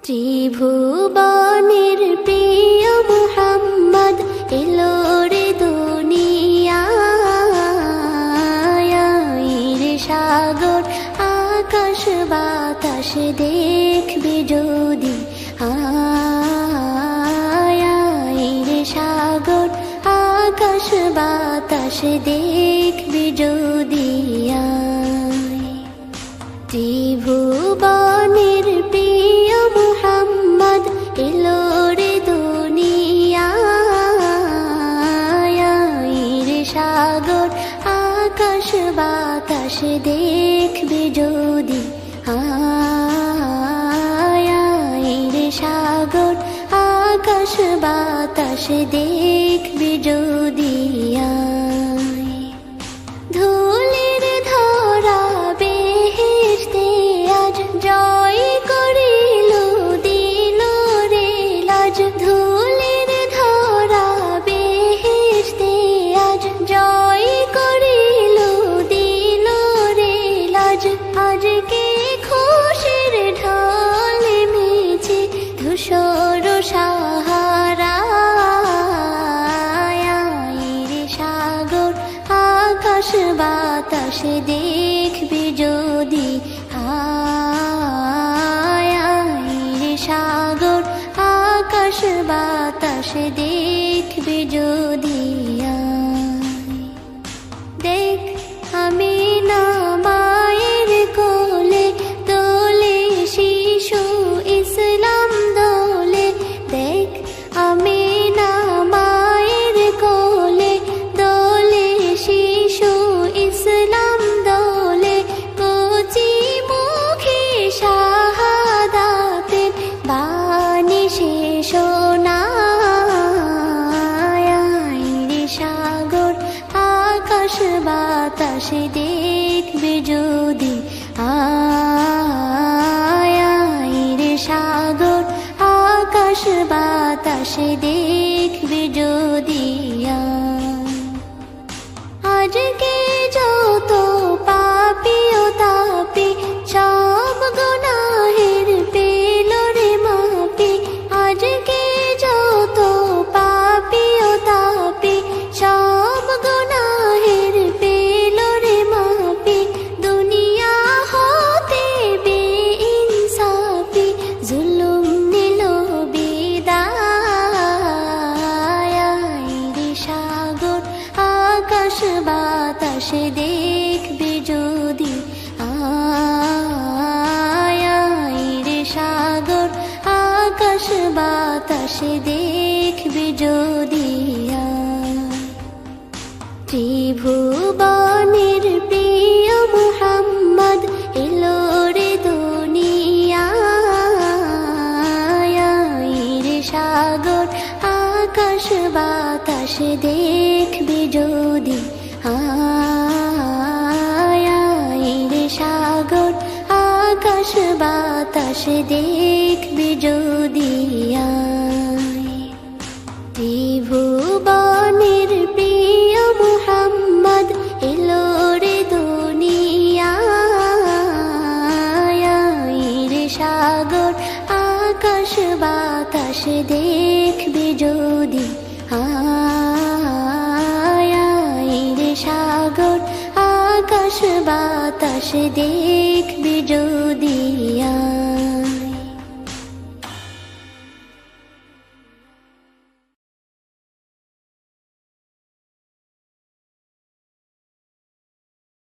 ত্রিভুবনের প্রিয় মুহাম্মদ এলো রে দুনিয়ায়, রে সাগর আকাশ বাতাস দেখবি যদি, রে সাগর আকাশ বাতাস দেখবি যদি। ত্রিভুবনের প্রিয় মুহাম্মদ এলো রে দুনিয়ায়, রে সাগর আকাশ বাতাস দেখবি যদি, রে সাগর আকাশ বাতাস দেখবি যদি। ধুলির ধরা বেহেশতে আজ জয় করিল দিল রে লাজ, ধুলির ধরা বেহেশতে আজ জয় করিল দিল রে লাজ। আজকে খুশির ঢল মেছে ধূসর সাহারা, রে সাগর আকাশ বাতাস দেখবি যদি, রে সাগর আকাশ বাতাস দেখবি যদি। দেখ আমি না মায়ের কোলে দোলে শিশু ইসলাম দোলে, দেখ আমি না মায়ের কোলে দোলে শিশু ইসলাম দোলে। কচি মুখে শাহাদাতের বাণী সে শোনায়, রে সাগর আকাশ বাতাস দেখবি যদি, রে সাগর আকাশ বাতাস দেখবি যদি। আজকে যত পাপী ও তাপী সব গুনাহের পেল রে মাপি, আজকে যত পাপী ও তাপী সব গুনাহের পেল রে মাপি। দুনিয়া হতে বেইনসাফি জুলুম নিল বিদায়, রে সাগর আকাশ বাতাস দেখবি যদি, রে সাগর আকাশ বাতাস দেখবি যদি। ত্রিভুবনের প্রিয় মুহাম্মদ এলো রে দুনিয়ায়, রে সাগর আকাশ বাতাস দেখবি যদি, রে সাগর আকাশ বাতাস দেখবি যদি। ত্রিভুবনের প্রিয় মুহাম্মদ এলো রে দুনিয়ায়, রে সাগর আকাশ বাতাস দেখবি যদি, রে সাগর আকাশ বাতাস দেখবি।